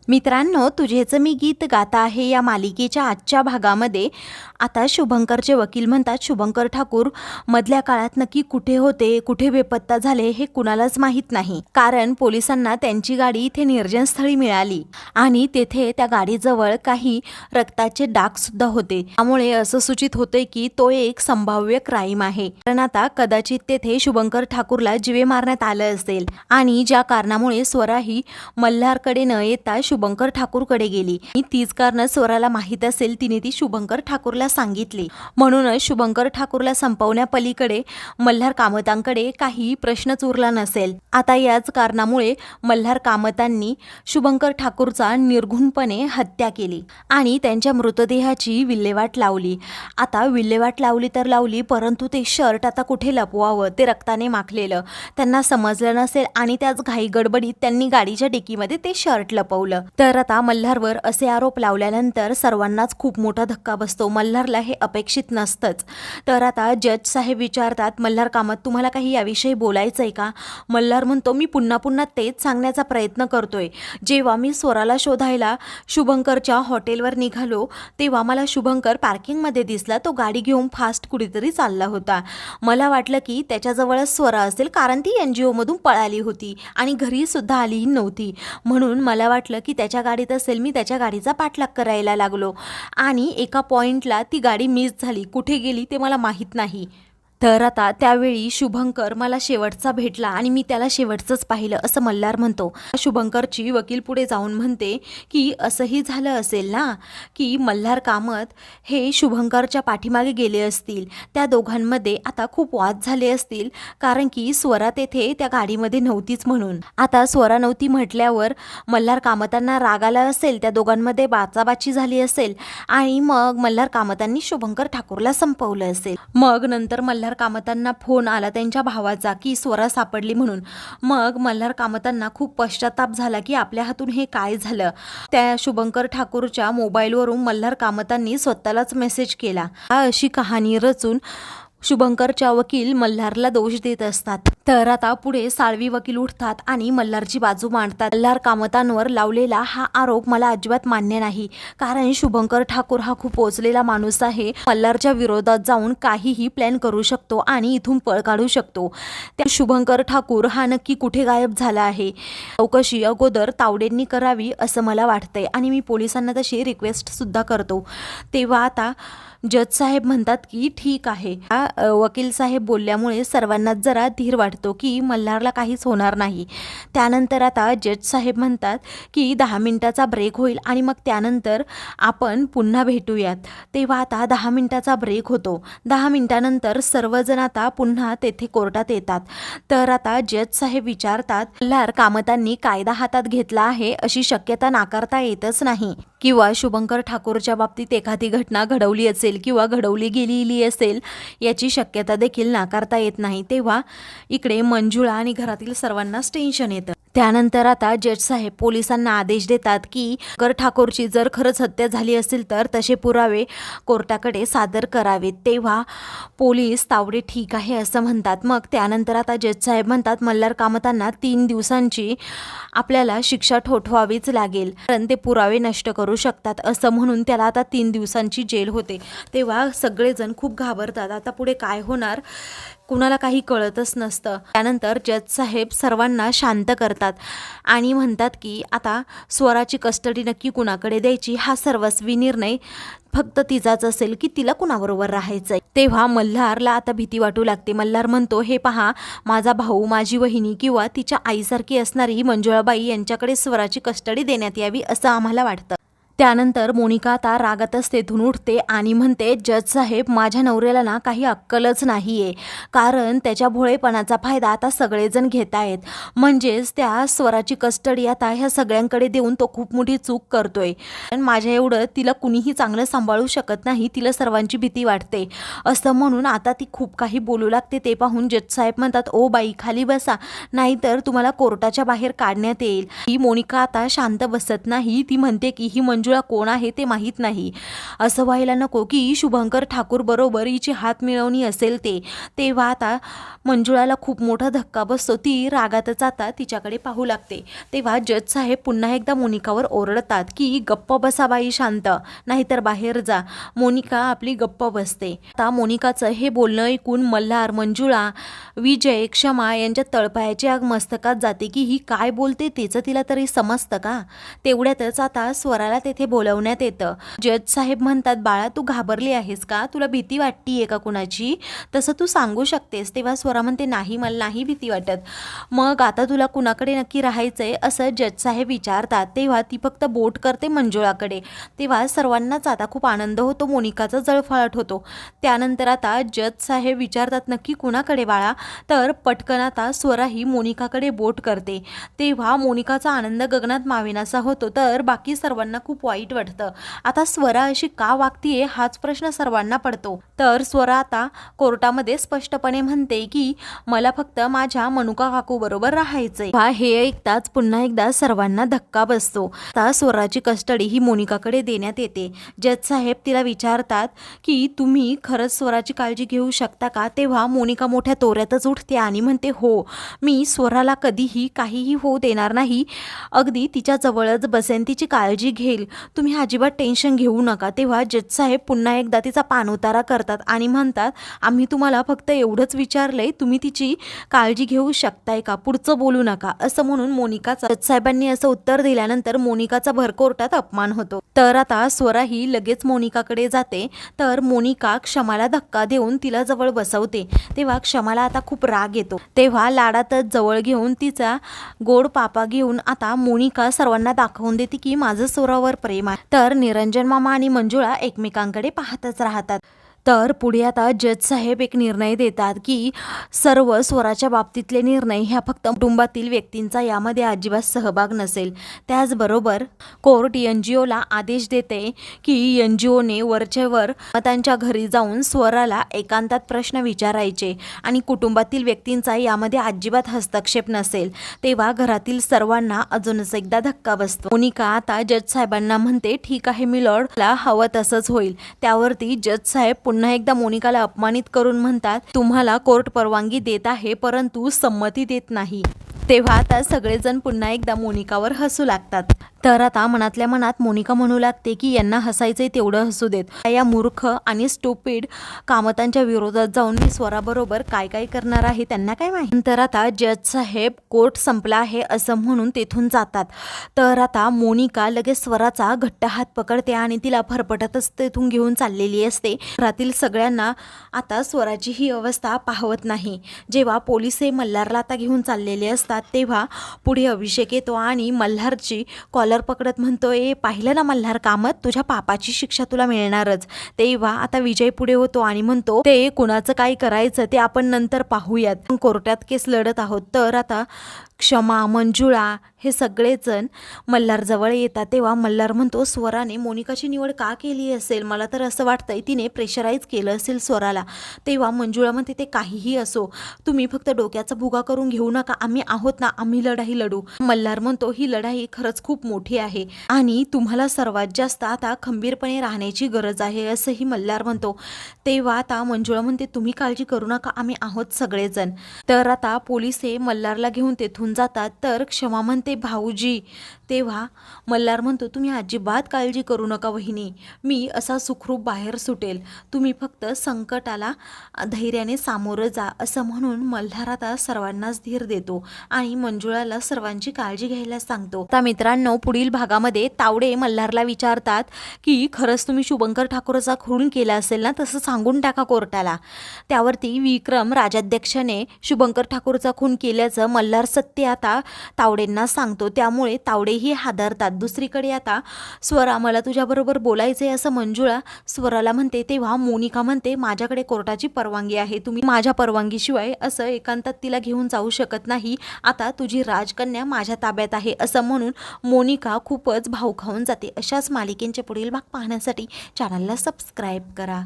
मित्रांनो, तुझेच मी गीत गाता आहे या मालिकेच्या आजच्या भागामध्ये आता शुभंकरचे वकील म्हणतात, शुभंकर ठाकूर मधल्या काळात नक्की कुठे होते, कुठे बेपत्ता झाले हे कुणालाच माहीत नाही. कारण पोलिसांना त्यांची गाडी इथे निर्जनस्थळी मिळाली आणि तेथे त्या गाडीजवळ काही रक्ताचे डाग सुद्धा होते. त्यामुळे असं सूचित होते की तो एक संभाव्य क्राईम आहे. कारण आता कदाचित तेथे शुभंकर ठाकूरला जीवे मारण्यात आलं असेल आणि ज्या कारणामुळे स्वरा ही मल्हारकडे न येता शुभंकर ठाकूरकडे गेली. तीच कारण स्वराला माहीत असेल, तिने ती शुभंकर ठाकूरला सांगितली. म्हणूनच शुभंकर ठाकूरला संपवण्यापलीकडे मल्हार कामतांकडे काही प्रश्नच उरला नसेल. आता याच कारणामुळे मल्हार कामतांनी शुभंकर ठाकूरचा निर्घुणपणे हत्या केली आणि त्यांच्या मृतदेहाची विल्हेवाट लावली. आता विल्हेवाट लावली तर लावली, परंतु ते शर्ट आता कुठे लपवावं, ते रक्ताने माखलेलं त्यांना समजलं नसेल आणि त्याच घाई गडबडीत त्यांनी गाडीच्या डिकीमध्ये ते शर्ट लपवलं. तर आता मल्हारवर असे आरोप लावल्यानंतर सर्वांनाच खूप मोठा धक्का बसतो. मल्हारला हे अपेक्षित नसतंच. तर आता जज साहेब विचारतात, मल्हार कामत, तुम्हाला काही याविषयी बोलायचं आहे का? मल्हार म्हणतो, मी पुन्हा पुन्हा तेच सांगण्याचा प्रयत्न करतोय. जेव्हा मी स्वराला शोधायला शुभंकरच्या हॉटेलवर निघालो तेव्हा मला शुभंकर पार्किंगमध्ये दिसला. तो गाडी घेऊन फास्ट कुठेतरी चालला होता. मला वाटलं की त्याच्याजवळच स्वरा असेल, कारण ती NGO मधून पळाली होती आणि घरी सुद्धा आलीही नव्हती. म्हणून मला वाटलं की त्याच्या गाडीत असेल. मी त्याच्या गाडीचा पाठलाग करायला लागलो आणि एका पॉइंटला ती गाडी मिस झाली. कुठे गेली ते मला माहीत नाही. तर आता त्यावेळी शुभंकर मला शेवटचा भेटला आणि मी त्याला शेवटचंच पाहिलं, असं मल्हार म्हणतो. शुभंकरची वकील पुढे जाऊन म्हणते की असंही झालं असेल ना की मल्हार कामत हे शुभंकरच्या पाठीमागे गेले असतील. त्या दोघांमध्ये आता खूप वाद झाले असतील, कारण की स्वरा तेथे त्या गाडीमध्ये नव्हतीच. म्हणून आता स्वरा नव्हती म्हटल्यावर मल्हार कामतांना राग आला असेल, त्या दोघांमध्ये बाचाबाची झाली असेल आणि मग मल्हार कामतांनी शुभंकर ठाकूरला संपवलं असेल. मग नंतर मल्हार कामतांना फोन आला त्यांच्या भावाचा की स्वरा सापडली म्हणून. मग मल्हार कामतांना खूप पश्चाताप झाला की आपल्या हातून हे काय झालं. त्या शुभंकर ठाकूरच्या मोबाईलवरून मल्हार कामतांनी स्वतःलाच मेसेज केला. अशी कहाणी रचून शुभंकरच्या वकील मल्हारला दोष देत असतात. तर आता पुढे साळवी वकील उठतात आणि मल्हारची बाजू मांडतात. मल्हार कामतांवर लावलेला हा आरोप मला अजिबात मान्य नाही, कारण शुभंकर ठाकूर हा खूप पोचलेला माणूस आहे. मल्हारच्या विरोधात जाऊन काहीही प्लॅन करू शकतो आणि इथून पळ काढू शकतो. त्या शुभंकर ठाकूर हा नक्की कुठे गायब झाला आहे, चौकशी अगोदर तावडेंनी करावी असं मला वाटतंय आणि मी पोलिसांना तशी रिक्वेस्ट सुद्धा करतो. तेव्हा आता जज साहेब म्हणतात की ठीक आहे. वकील साहेब बोलल्यामुळे सर्वांनाच जरा धीर वाटतो की मल्हारला काहीच होणार नाही. त्यानंतर आता जज साहेब म्हणतात की 10 मिनिटाचा ब्रेक होईल आणि मग त्यानंतर आपण पुन्हा भेटूयात. तेव्हा आता 10 मिनिटाचा ब्रेक होतो. 10 मिनिटानंतर सर्वजण आता पुन्हा तेथे कोर्टात येतात. तर आता जज साहेब विचारतात, मल्हार कामतांनी कायदा हातात घेतला आहे अशी शक्यता नाकारता येतच नाही, किंवा शुभंकर ठाकूरच्या बाबतीत एखादी घटना घडवली असेल किंवा घडवली गेलेली असेल याची शक्यता देखील नाकारता येत नाही. तेव्हा इकडे मंजुळा आणि घरातील सर्वांनाच टेन्शन येतं. त्यानंतर आता जज साहेब पोलिसांना आदेश देतात की कर ठाकूरची जर खरंच हत्या झाली असेल तर तसे पुरावे कोर्टाकडे सादर करावेत. तेव्हा पोलीस तावडे ठीक आहे असं म्हणतात. मग त्यानंतर आता जज साहेब म्हणतात, मल्हार कामतांना 3 दिवसांची आपल्याला शिक्षा ठोठवावीच लागेल, कारण ते पुरावे नष्ट करू शकतात असं म्हणून त्याला आता 3 दिवसांची जेल होते. तेव्हा सगळेजण खूप घाबरतात. आता पुढे काय होणार कुणाला काही कळतच नसतं. त्यानंतर जज साहेब सर्वांना शांत करतात आणि म्हणतात की आता स्वराची कस्टडी नक्की कुणाकडे द्यायची हा सर्वस्वी निर्णय फक्त तिचाच असेल की तिला कुणाबरोबर राहायचंय. तेव्हा मल्हारला आता भीती वाटू लागते. मल्हार म्हणतो, हे पहा, माझा भाऊ, माझी वहिनी किंवा तिच्या आईसारखी असणारी मंजुळाबाई यांच्याकडे स्वराची कस्टडी देण्यात यावी असं आम्हाला वाटतं. त्यानंतर मोनिका आता रागातच तेथून उठते आणि म्हणते, जज साहेब, माझ्या नवऱ्याला ना काही अक्कलच नाही आहे, कारण त्याच्या भोळेपणाचा फायदा आता सगळेजण घेत आहेत. म्हणजेच त्या स्वराची कस्टडी आता ह्या सगळ्यांकडे देऊन तो खूप मोठी चूक करतोय. पण माझ्या एवढं तिला कुणीही चांगलं सांभाळू शकत नाही, तिला सर्वांची भीती वाटते असं म्हणून आता ती खूप काही बोलू लागते. ते पाहून जज साहेब म्हणतात, ओ बाई, खाली बसा, नाहीतर तुम्हाला कोर्टाच्या बाहेर काढण्यात येईल. ही मोनिका आता शांत बसत नाही. ती म्हणते की ही मंजुळा कोण आहे ते माहीत नाही. असं व्हायला नको की शुभंकर ठाकूर बरोबर हिची हात मिळवणी असेल तेव्हा आता मंजुळाला खूप मोठा धक्का बसतो. ती रागातच आता तिच्याकडे पाहू लागते. तेव्हा जज साहेब पुन्हा एकदा मोनिकावर ओरडतात की गप्प बसा बाई, शांत, नाहीतर बाहेर जा. मोनिका आपली गप्प बसते. आता मोनिकाचं हे बोलणं ऐकून मल्हार, मंजुळा, विजय, क्षमा यांच्या तळपायाची आग मस्तकात जाते की ही काय बोलते तिचं तिला तरी समजतं का. तेवढ्यातच आता स्वराला तेथे बोलवण्यात येतं. जज साहेब म्हणतात, बाळा तू घाबरली आहेस का, तुला भीती वाटतीये का कुणाची, तसं तू सांगू शकतेस. तेव्हा स्वरा म्हणते, नाही मला नाही भीती वाटत. मग आता तुला कुणाकडे नक्की राहायचंय असं जज साहेब विचारतात. तेव्हा ती फक्त बोट करते मंजुळाकडे. तेव्हा सर्वांनाच आता खूप आनंद होतो, मोनिकाचा जळफळाट होतो. त्यानंतर आता जज साहेब विचारतात, नक्की कुणाकडे बाळा. तर पटकन आता स्वरा ही मोनिकाकडे बोट करते. तेव्हा मोनिकाचा आनंद गगनात मावेनासा होतो, तर बाकी सर्वांना खूप वाईट वाटतं. आता स्वरा अशी का वागतीये हाच प्रश्न सर्वांना पडतो. तर स्वरा आता कोर्टामध्ये स्पष्टपणे म्हणते की मला फक्त माझ्या मनुका काकू बरोबर राहायचंय. हे ऐकताच पुन्हा एकदा सर्वांना धक्का बसतो. आता स्वराची कस्टडी ही मोनिकाकडे देण्यात येते. जज साहेब तिला विचारतात की तुम्ही खरंच स्वराची काळजी घेऊ शकता का. तेव्हा मोनिका मोठ्या तोऱ्यातच उठते आणि म्हणते, हो मी स्वराला कधीही काहीही होऊ देणार नाही, अगदी तिच्या जवळच बसेन, तिची काळजी घेईल, तुम्ही अजिबात टेन्शन घेऊ नका. तेव्हा जज साहेब पुन्हा एकदा तिचा पाणउतारा करतात आणि म्हणतात, आम्ही तुम्हाला फक्त एवढंच विचारलंय, तुम्ही तिची काळजी घेऊ शकताय का, पुढचं बोलू नका, असं म्हणून मोनिकाचा जज साहेबांनी असं उत्तर दिल्यानंतर मोनिकाचा भर कोर्टात अपमान होतो. तर आता स्वरा ही लगेच मोनिकाकडे जाते. तर मोनिका क्षमाला धक्का देऊन तिला जवळ बसवते. तेव्हा क्षमाला आता खूप राग येतो. तेव्हा लाडातच जवळ घेऊन तिचा गोड पापा घेऊन आता मोनिका सर्वांना दाखवून देते की माझं स्वरावर प्रेम आहे. तर निरंजन मामा आणि मंजुळा एकमेकांकडे पाहतच राहतात. तर पुढे आता जज साहेब एक निर्णय देतात की सर्व स्वराच्या बाबतीतले निर्णय ह्या फक्त कुटुंबातील व्यक्तींचा यामध्ये अजिबात सहभाग नसेल. त्याचबरोबर कोर्ट NGOला आदेश देते की NGOने वरचेवर त्यांच्या घरी जाऊन स्वराला एकांतात प्रश्न विचारायचे आणि कुटुंबातील व्यक्तींचा यामध्ये अजिबात हस्तक्षेप नसेल. तेव्हा घरातील सर्वांना अजूनच एकदा धक्का बसतो. मोनिका आता जज साहेबांना म्हणते, ठीक आहे मी लॉर्डला हवं तसंच होईल. त्यावरती जज साहेब पुन्हा एकदा मोनिकाला अपमानित करून म्हणतात, तुम्हाला कोर्ट परवानगी देत आहे परंतु संमती देत नाही. तेव्हा आता सगळेजण पुन्हा एकदा मोनिकावर हसू लागतात. तर आता मनातल्या मनात मोनिका म्हणू लागते की यांना हसायचंय तेवढं हसू देत. या मूर्ख आणि स्टुपिड कामतांच्या विरोधात जाऊन मी स्वराबरोबर काय काय करणार आहे त्यांना काय माहिती. तर आता जज साहेब कोर्ट संपला आहे असं म्हणून तेथून जातात. तर आता मोनिका लगेच स्वराचा घट्ट हात पकडते आणि तिला फरफटतच तेथून घेऊन चाललेली असते. घरातील सगळ्यांना आता स्वराची ही अवस्था पाहवत नाही. जेव्हा पोलीस हे मल्हारला आता घेऊन चाललेले असतात तेव्हा पुढे अभिषेक येतो आणि मल्हारची कॉलर पकडत म्हणतो, ए पाहिलं ना मल्हार कामत, तुझ्या पापाची शिक्षा तुला मिळणारच. तेव्हा आता विजय पुढे होतो आणि म्हणतो, ते कुणाचं काय करायचं ते आपण नंतर पाहूयात, कोर्टात केस लढत आहोत. तर आता क्षमा, मंजुळा हे सगळेजण मल्हार जवळ येतात. तेव्हा मल्हार म्हणतो, स्वराने मोनिकाची निवड का केली असेल, मला तर असं वाटतंय तिने प्रेशराईज केलं असेल स्वराला. तेव्हा मंजुळा म्हणते, ते काहीही असो, तुम्ही फक्त डोक्याचा भुगा करून घेऊ नका, आम्ही आहोत ना, आम्ही लढाई लढू. मल्हार म्हणतो, ही लढाई खरंच खूप मोठी आहे आणि तुम्हाला सर्वात जास्त आता खंबीरपणे राहण्याची गरज आहे असंही मल्हार म्हणतो. तेव्हा आता मंजुळा म्हणते, तुम्ही काळजी करू नका, आम्ही आहोत सगळेजण. तर आता पोलीस हे मल्हारला घेऊन तेथून जातात. तर क्षमा म्हणते, भाऊजी. तेव्हा मल्हार म्हणतो, तुम्ही अजिबात काळजी करू नका वहिनी, मी असा सुखरूप बाहेर सुटेल, तुम्ही फक्त संकटाला धैर्याने सामोरं जा, असं म्हणून मल्हार आता सर्वांनाच धीर देतो आणि मंजुळाला सर्वांची काळजी घ्यायला सांगतो. आता मित्रांनो, पुढील भागामध्ये तावडे मल्हारला विचारतात की खरंच तुम्ही शुभंकर ठाकूरचा खून केला असेल ना, तसं सांगून टाका कोर्टाला. त्यावरती विक्रम राजाध्यक्षाने शुभंकर ठाकूरचा खून केल्याचं मल्हार सत्य आता तावडेंना सांगतो. त्यामुळे तावडेही हादरतात. दुसरीकडे आता स्वरा, मला तुझ्याबरोबर बोलायचंय असं मंजुळा स्वराला म्हणते. तेव्हा मोनिका म्हणते, माझ्याकडे कोर्टाची परवानगी आहे, तुम्ही माझ्या परवानगीशिवाय असं एकांतात तिला घेऊन जाऊ शकत नाही, आता तुझी राजकन्या माझ्या ताब्यात आहे, असं म्हणून मोनिका खूपच भाव खाऊन जाते. अशाच मालिकेंचे पुढील भाग पाहण्यासाठी चॅनलला सबस्क्राईब करा.